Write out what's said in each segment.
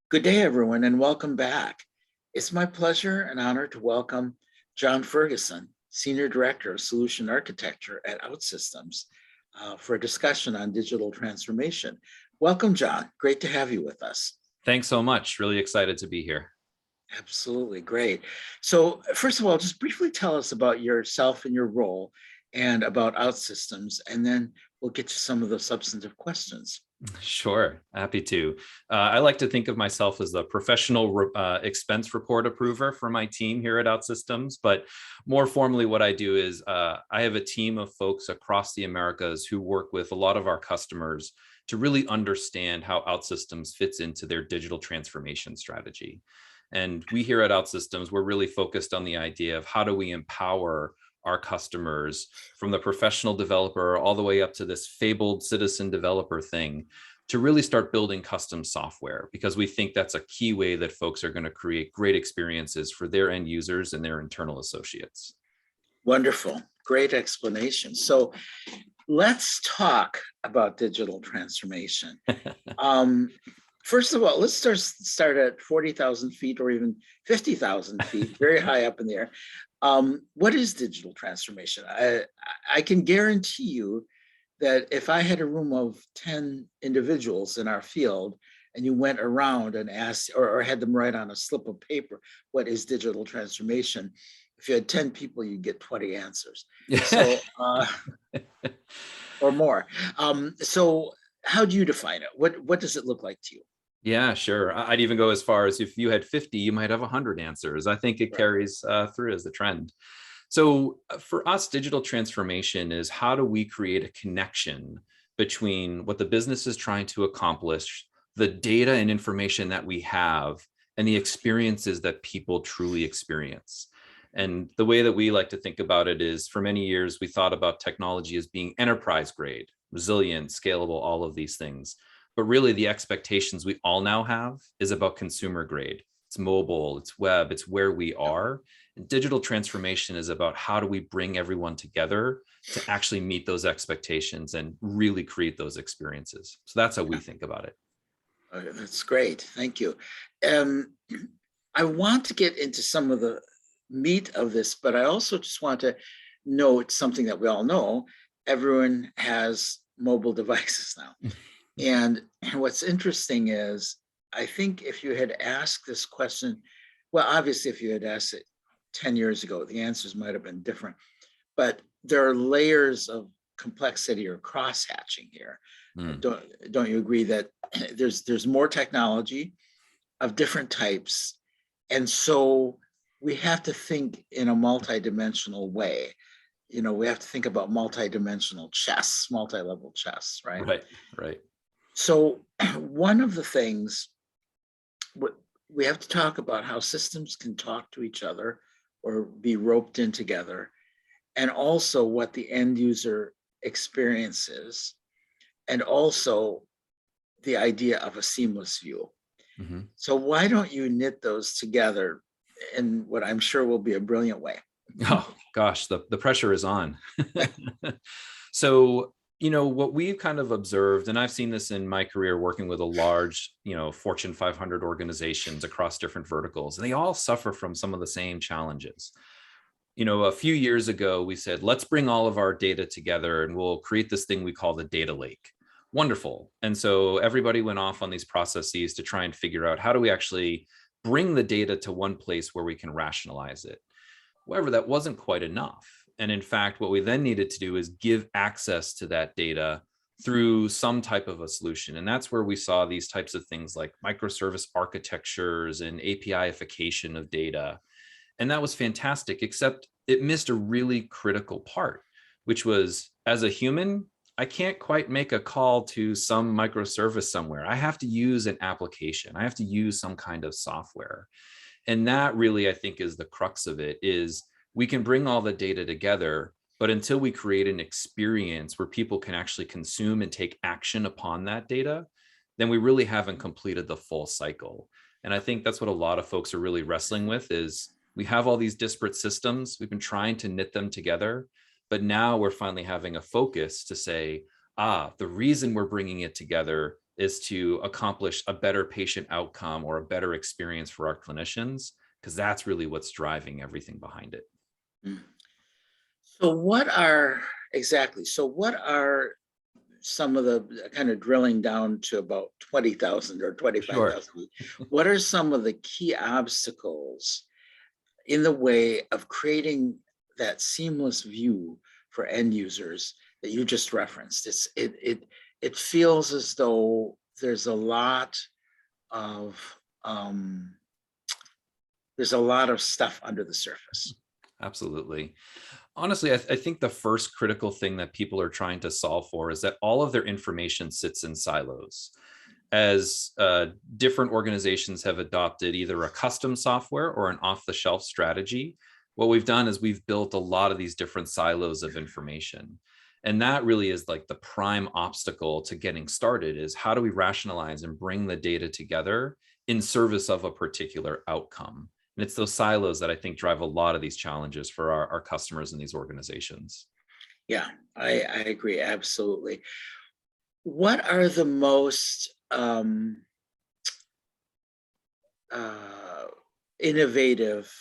Good day, everyone, and welcome back. It's my pleasure and honor to welcome John Ferguson, Senior Director of Solution Architecture at OutSystems, for a discussion on digital transformation. Welcome, John. Great to have you with us. Thanks so much. Really excited to be here. Absolutely, great. So first of all, just briefly tell us about yourself and your role and about OutSystems, and then we'll get to some of the substantive questions. Sure, happy to. I like to think of myself as the professional expense report approver for my team here at OutSystems, but more formally what I do is I have a team of folks across the Americas who work with a lot of our customers to really understand how OutSystems fits into their digital transformation strategy. And we here at OutSystems, we're really focused on the idea of how do we empower our customers from the professional developer all the way up to this fabled citizen developer thing to really start building custom software, because we think that's a key way that folks are going to create great experiences for their end users and their internal associates. Wonderful, great explanation. So let's talk about digital transformation. First of all, let's start at 40,000 feet or even 50,000 feet, very high up in the air. What is digital transformation? I can guarantee you that if I had a room of 10 individuals in our field and you went around and asked or had them write on a slip of paper, what is digital transformation? If you had 10 people, you'd get 20 answers. So, or more. So how do you define it? What does it look like to you? Yeah, sure. I'd even go as far as if you had 50, you might have 100 answers. I think it carries through as the trend. So for us, digital transformation is how do we create a connection between what the business is trying to accomplish, the data and information that we have, and the experiences that people truly experience. And the way that we like to think about it is, for many years, we thought about technology as being enterprise grade, resilient, scalable, all of these things. But really the expectations we all now have is about consumer grade. It's mobile, it's web, it's where we are. And digital transformation is about how do we bring everyone together to actually meet those expectations and really create those experiences. So that's how we think about it. Okay, that's great, thank you. I want to get into some of the meat of this, but I also just want to note something that we all know. Everyone has mobile devices now. And what's interesting is, I think if you had asked this question, well, obviously, if you had asked it 10 years ago, the answers might have been different. But there are layers of complexity or cross-hatching here. Don't you agree that there's more technology of different types? And so we have to think in a multidimensional way. You know, we have to think about multidimensional chess, multi-level chess, right? Right. So one of the things we have to talk about how systems can talk to each other or be roped in together, and also what the end user experiences, and also the idea of a seamless view. So why don't you knit those together in what I'm sure will be a brilliant way? Oh gosh, the pressure is on. So you know, what we've kind of observed, and I've seen this in my career working with a large, Fortune 500 organizations across different verticals, and they all suffer from some of the same challenges. A few years ago, we said, let's bring all of our data together and we'll create this thing we call the data lake. Wonderful. And so everybody went off on these processes to try and figure out how do we actually bring the data to one place where we can rationalize it. However, that wasn't quite enough. And in fact, what we then needed to do is give access to that data through some type of a solution. And that's where we saw these types of things like microservice architectures and APIification of data. And that was fantastic, except it missed a really critical part, which was, as a human, I can't quite make a call to some microservice somewhere. I have to use an application. I have to use some kind of software. And that really, I think, is the crux of it, is we can bring all the data together, but until we create an experience where people can actually consume and take action upon that data, then we really haven't completed the full cycle. And I think that's what a lot of folks are really wrestling with, is we have all these disparate systems. We've been trying to knit them together, but now we're finally having a focus to say, the reason we're bringing it together is to accomplish a better patient outcome or a better experience for our clinicians, because that's really what's driving everything behind it. Mm. So what are some of the kind of drilling down to about 20,000 or Sure. 25,000, what are some of the key obstacles in the way of creating that seamless view for end users that you just referenced? It feels as though there's a lot of stuff under the surface. Absolutely. Honestly, I think the first critical thing that people are trying to solve for is that all of their information sits in silos. As different organizations have adopted either a custom software or an off-the-shelf strategy, what we've done is we've built a lot of these different silos of information. And that really is like the prime obstacle to getting started, is how do we rationalize and bring the data together in service of a particular outcome? And it's those silos that I think drive a lot of these challenges for our customers in these organizations. Yeah, I agree, absolutely. What are the most innovative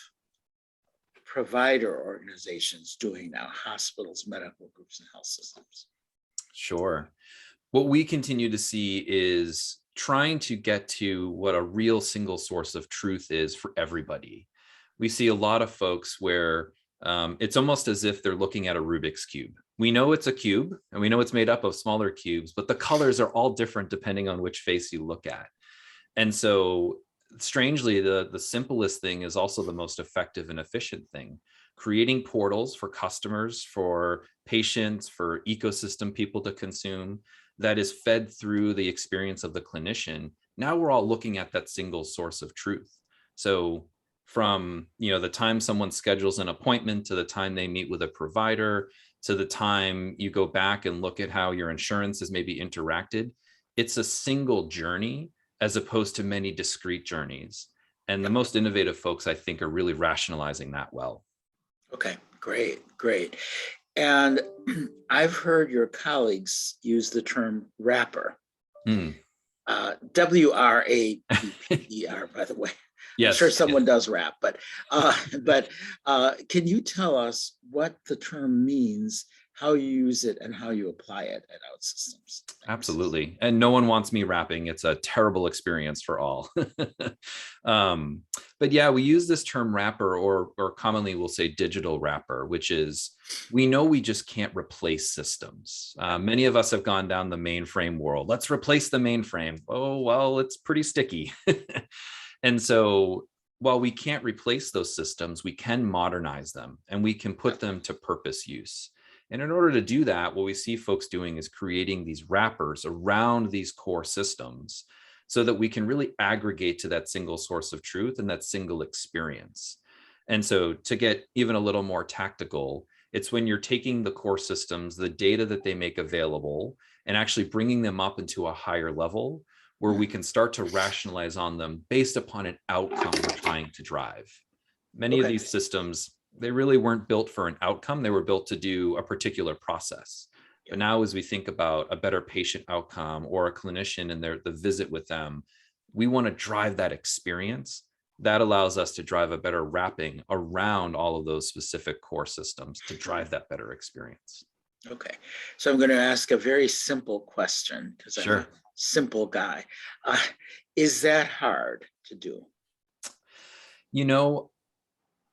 provider organizations doing now, hospitals, medical groups, and health systems? Sure. What we continue to see is trying to get to what a real single source of truth is for everybody. We see a lot of folks where it's almost as if they're looking at a Rubik's Cube. We know it's a cube and we know it's made up of smaller cubes, but the colors are all different depending on which face you look at. And so strangely, the simplest thing is also the most effective and efficient thing. Creating portals for customers, for patients, for ecosystem people to consume, that is fed through the experience of the clinician. Now we're all looking at that single source of truth. So from the time someone schedules an appointment to the time they meet with a provider to the time you go back and look at how your insurance is maybe interacted, it's a single journey as opposed to many discrete journeys. And the most innovative folks, I think, are really rationalizing that well. Okay, great. And I've heard your colleagues use the term wrapper. WRAPPER, by the way. Yes. I'm sure someone does rap, but can you tell us what the term means, how you use it, and how you apply it at OutSystems? Absolutely. And no one wants me rapping. It's a terrible experience for all. But yeah, we use this term wrapper, or commonly we'll say digital wrapper, which is, we know we just can't replace systems. Many of us have gone down the mainframe world. Let's replace the mainframe. Oh, well, it's pretty sticky. And so while we can't replace those systems, we can modernize them and we can put them to purpose use. And in order to do that, what we see folks doing is creating these wrappers around these core systems so that we can really aggregate to that single source of truth and that single experience. And so to get even a little more tactical, it's when you're taking the core systems, the data that they make available, and actually bringing them up into a higher level where we can start to rationalize on them based upon an outcome we're trying to drive. Many of these systems, they really weren't built for an outcome. They were built to do a particular process. But now as we think about a better patient outcome or a clinician and the visit with them, we want to drive that experience. That allows us to drive a better wrapping around all of those specific core systems to drive that better experience. Okay, so I'm going to ask a very simple question because I'm a simple guy. Is that hard to do?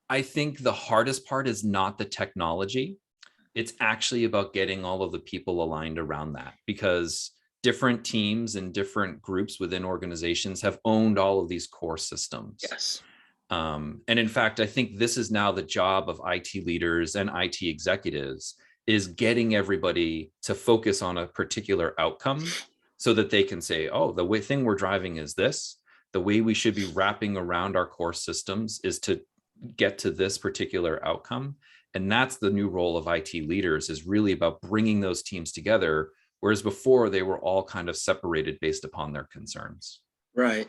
I think the hardest part is not the technology. It's actually about getting all of the people aligned around that, because different teams and different groups within organizations have owned all of these core systems. Yes. And in fact, I think this is now the job of IT leaders and IT executives, is getting everybody to focus on a particular outcome so that they can say, oh, the thing we're driving is this. The way we should be wrapping around our core systems is to get to this particular outcome. And that's the new role of IT leaders, is really about bringing those teams together, whereas before they were all kind of separated based upon their concerns. Right.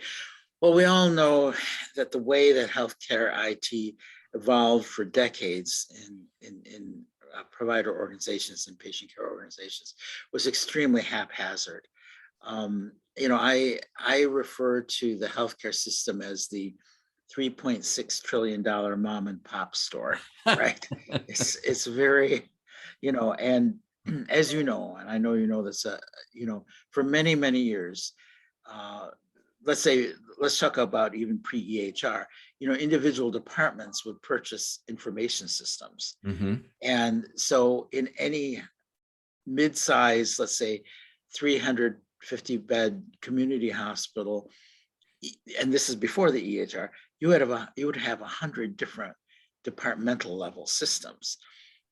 Well, we all know that the way that healthcare IT evolved for decades in provider organizations and patient care organizations was extremely haphazard. I refer to the healthcare system as the $3.6 trillion mom and pop store, right? It's very, and as you know, and I know you know this, for many, many years, uh, let's talk about even pre-EHR, individual departments would purchase information systems. Mm-hmm. And so in any mid-size, let's say 350 bed community hospital, and this is before the EHR, you would have 100 different departmental level systems.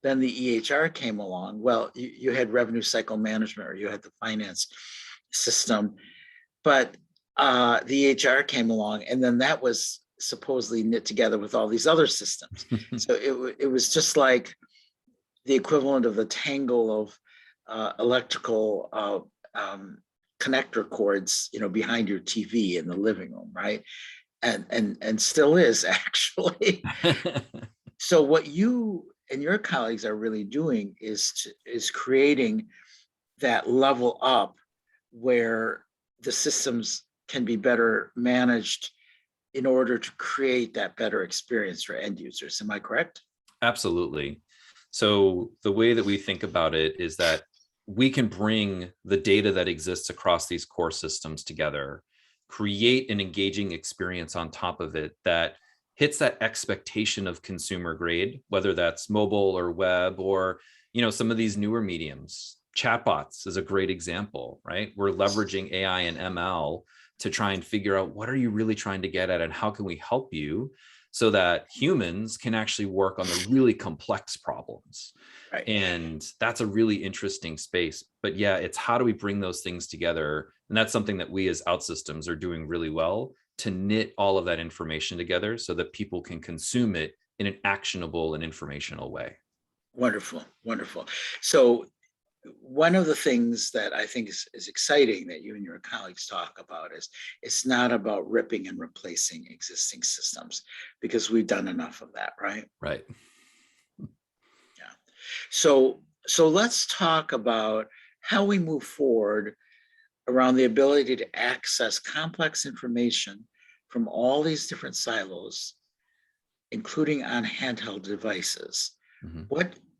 Then the EHR came along. Well, you had revenue cycle management, or you had the finance system, but the EHR came along, and then that was supposedly knit together with all these other systems. So it was just like the equivalent of the tangle of electrical connector cords, behind your TV in the living room, right? And still is, actually. So what you and your colleagues are really doing is creating that level up where the systems can be better managed in order to create that better experience for end users. Am I correct? Absolutely. So the way that we think about it is that we can bring the data that exists across these core systems together, create an engaging experience on top of it that hits that expectation of consumer grade, whether that's mobile or web, or some of these newer mediums. Chatbots is a great example, right? We're leveraging AI and ML to try and figure out what are you really trying to get at, and how can we help you so that humans can actually work on the really complex problems. Right. And that's a really interesting space. But yeah, it's how do we bring those things together? And that's something that we as OutSystems are doing really well, to knit all of that information together so that people can consume it in an actionable and informational way. Wonderful, wonderful. So one of the things that I think is exciting that you and your colleagues talk about is it's not about ripping and replacing existing systems, because we've done enough of that, right? Right. Yeah. So let's talk about how we move forward around the ability to access complex information from all these different silos, including on handheld devices. Mm-hmm.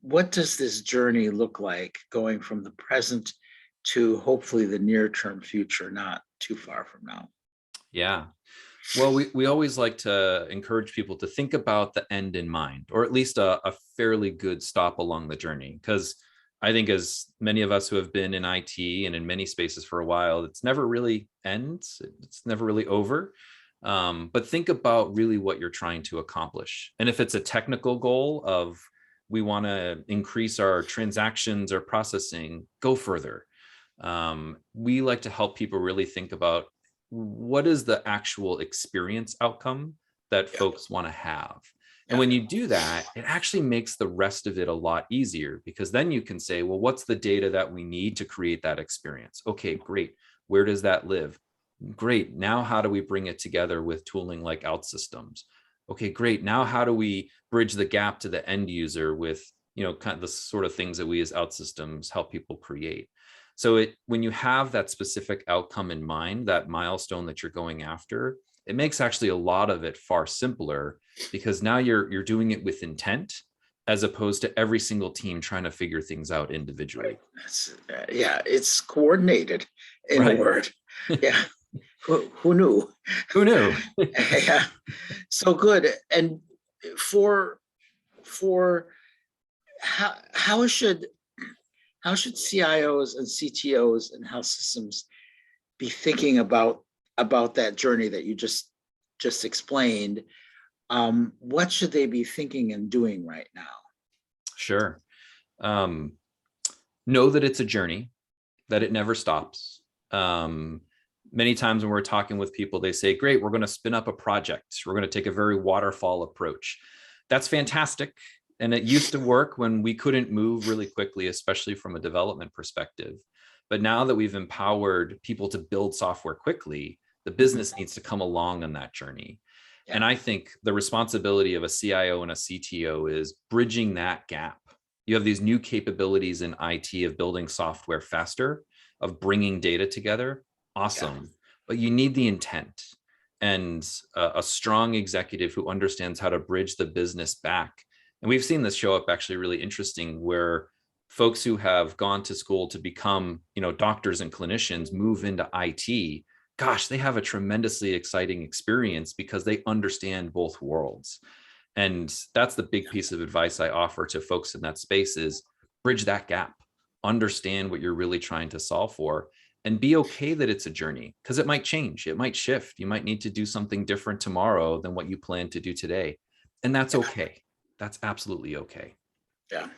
What does this journey look like going from the present to hopefully the near-term future, not too far from now? Yeah. Well, we always like to encourage people to think about the end in mind, or at least a fairly good stop along the journey. Because I think, as many of us who have been in IT and in many spaces for a while, it's never really ends. It's never really over. But think about really what you're trying to accomplish. And if it's a technical goal of we want to increase our transactions or processing, go further. We like to help people really think about what is the actual experience outcome that folks want to have. And when you do that, it actually makes the rest of it a lot easier, because then you can say, well, what's the data that we need to create that experience? Okay, great. Where does that live? Great. Now, how do we bring it together with tooling like OutSystems? Okay, great. Now, how do we bridge the gap to the end user with, kind of the sort of things that we as OutSystems help people create? So when you have that specific outcome in mind, that milestone that you're going after, it makes actually a lot of it far simpler, because now you're doing it with intent, as opposed to every single team trying to figure things out individually. Right. It's coordinated, in a word. Yeah. Who knew? Who knew? Yeah. So good. And for how should CIOs and CTOs and health systems be thinking about that journey that you just explained? What should they be thinking and doing right now? Sure. Know that it's a journey, that it never stops. Many times when we're talking with people, they say, great, we're going to spin up a project. We're going to take a very waterfall approach. That's fantastic. And it used to work when we couldn't move really quickly, especially from a development perspective. But now that we've empowered people to build software quickly, the business needs to come along on that journey. Yeah. And I think the responsibility of a CIO and a CTO is bridging that gap. You have these new capabilities in IT of building software faster. of bringing data together, awesome. But you need the intent and a strong executive who understands how to bridge the business back. And we've seen this show up actually really interesting, where folks who have gone to school to become, doctors and clinicians move into IT. Gosh, they have a tremendously exciting experience because they understand both worlds. And that's the big piece of advice I offer to folks in that space is bridge that gap, understand what you're really trying to solve for, and be okay that it's a journey, because it might change, it might shift. You might need to do something different tomorrow than what you plan to do today. And that's okay. That's absolutely okay. Yeah.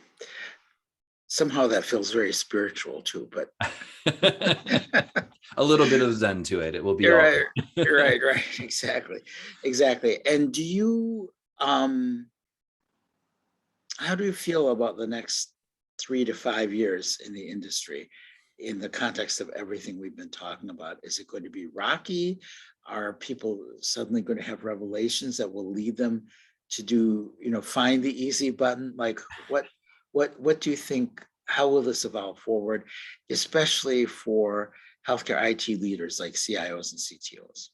Somehow that feels very spiritual too, but a little bit of Zen to it. It will be you're all right, right. Exactly. And do you, how do you feel about the next 3 to 5 years in the industry in the context of everything we've been talking about? Is it going to be rocky? Are people suddenly going to have revelations that will lead them to do, find the easy button? Like what do you think, how will this evolve forward, especially for healthcare IT leaders like CIOs and CTOs?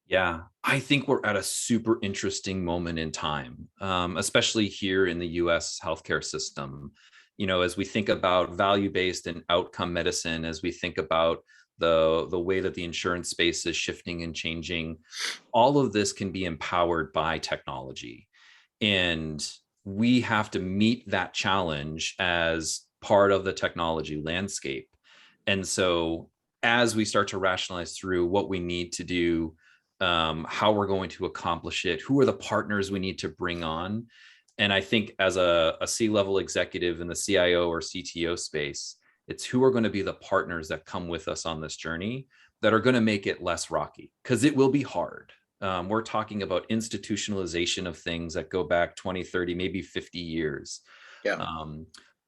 Yeah, I think we're at a super interesting moment in time, especially here in the US healthcare system. As we think about value-based and outcome medicine, as we think about the way that the insurance space is shifting and changing, all of this can be empowered by technology. And we have to meet that challenge as part of the technology landscape. And so as we start to rationalize through what we need to do, how we're going to accomplish it, who are the partners we need to bring on. And I think as a C-level executive in the CIO or CTO space, it's who are going to be the partners that come with us on this journey that are going to make it less rocky, because it will be hard. We're talking about institutionalization of things that go back 20, 30, maybe 50 years. Yeah.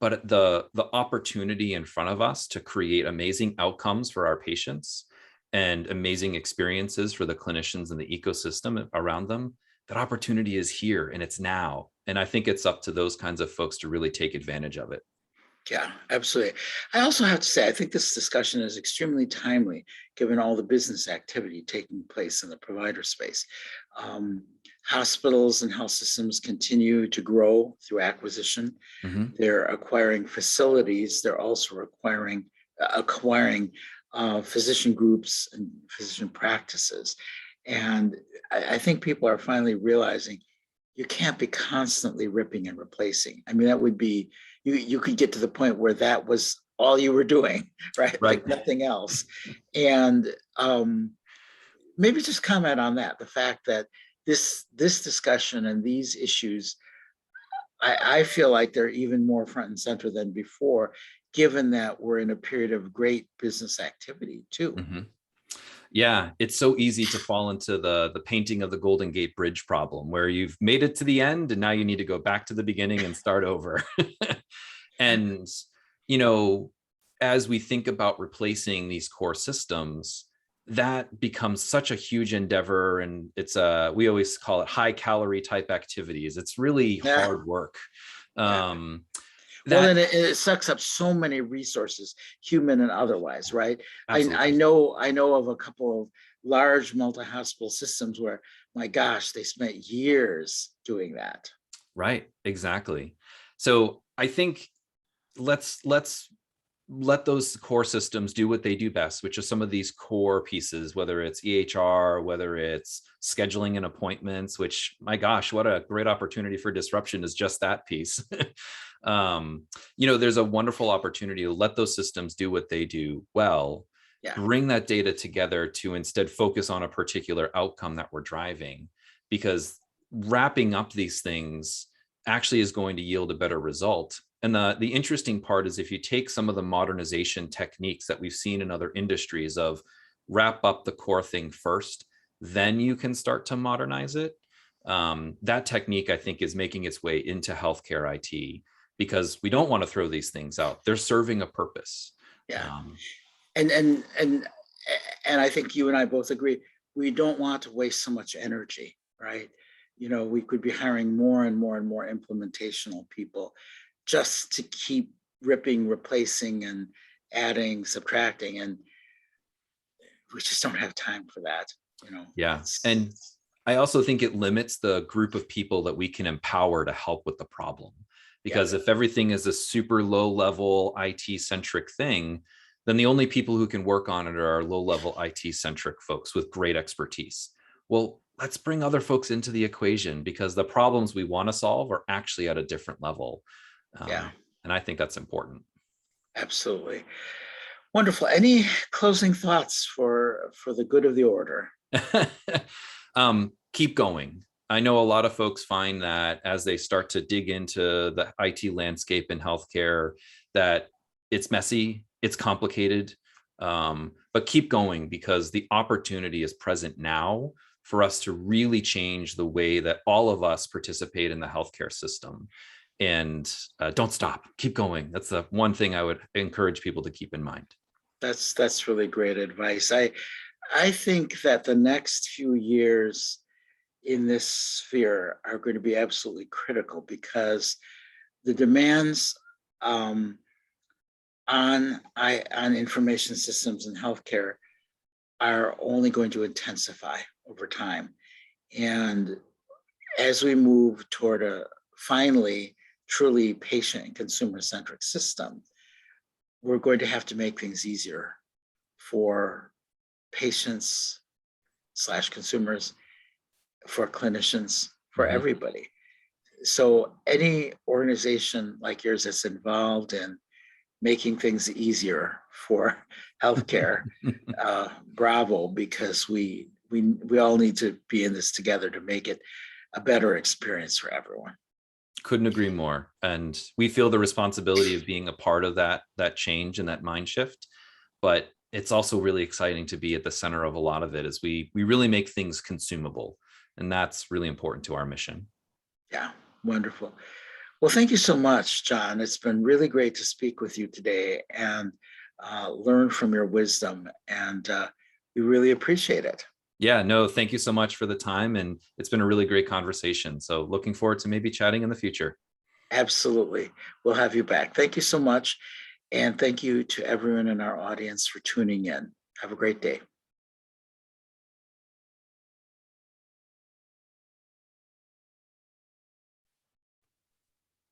But the opportunity in front of us to create amazing outcomes for our patients and amazing experiences for the clinicians and the ecosystem around them, that opportunity is here and it's now. And I think it's up to those kinds of folks to really take advantage of it. Yeah, absolutely. I also have to say, I think this discussion is extremely timely, given all the business activity taking place in the provider space. Hospitals and health systems continue to grow through acquisition. Mm-hmm. They're acquiring facilities. They're also acquiring physician groups and physician practices. And I think people are finally realizing you can't be constantly ripping and replacing. I mean, that would be, you could get to the point where that was all you were doing, right? Like nothing else. And maybe just comment on that, the fact that this discussion and these issues, I feel like they're even more front and center than before, given that we're in a period of great business activity too. Mm-hmm. Yeah, it's so easy to fall into the painting of the Golden Gate Bridge problem, where you've made it to the end and now you need to go back to the beginning and start over. And, as we think about replacing these core systems, that becomes such a huge endeavor. And it's we always call it high calorie type activities. It's really hard work. Well, and it sucks up so many resources, human and otherwise, right? I know of a couple of large multi-hospital systems where, my gosh, they spent years doing that. Right, exactly. So I think let's let those core systems do what they do best, which is some of these core pieces, whether it's EHR, whether it's scheduling and appointments, which, my gosh, what a great opportunity for disruption is just that piece. There's a wonderful opportunity to let those systems do what they do well, bring that data together to instead focus on a particular outcome that we're driving, because wrapping up these things actually is going to yield a better result. And the interesting part is, if you take some of the modernization techniques that we've seen in other industries of wrap up the core thing first, then you can start to modernize it. That technique, I think, is making its way into healthcare IT, because we don't want to throw these things out. They're serving a purpose. Yeah. And I think you and I both agree, we don't want to waste so much energy, right? We could be hiring more and more and more implementational people just to keep ripping, replacing, adding, subtracting, and we just don't have time for that. Yeah. And I also think it limits the group of people that we can empower to help with the problem. Because if everything is a super low level IT centric thing, then the only people who can work on it are low level IT centric folks with great expertise. Well, let's bring other folks into the equation, because the problems we want to solve are actually at a different level. Yeah, And I think that's important. absolutely. Wonderful. Any closing thoughts for the good of the order? Keep going. I know a lot of folks find that as they start to dig into the IT landscape in healthcare, that it's messy, it's complicated, but keep going, because the opportunity is present now for us to really change the way that all of us participate in the healthcare system. And don't stop, keep going. That's the one thing I would encourage people to keep in mind. That's really great advice. I think that the next few years in this sphere are going to be absolutely critical, because the demands on information systems in healthcare are only going to intensify over time. And as we move toward a finally truly patient and consumer centric system, we're going to have to make things easier for patients / consumers, for clinicians, for everybody. So any organization like yours that's involved in making things easier for healthcare, bravo, because we all need to be in this together to make it a better experience for everyone. Couldn't agree more. And we feel the responsibility of being a part of that change and that mind shift. But it's also really exciting to be at the center of a lot of it, as we really make things consumable. And that's really important to our mission. Yeah, wonderful. Well, thank you so much, John. It's been really great to speak with you today and learn from your wisdom. And we really appreciate it. Yeah, no, thank you so much for the time. And it's been a really great conversation. So looking forward to maybe chatting in the future. Absolutely. We'll have you back. Thank you so much. And thank you to everyone in our audience for tuning in. Have a great day.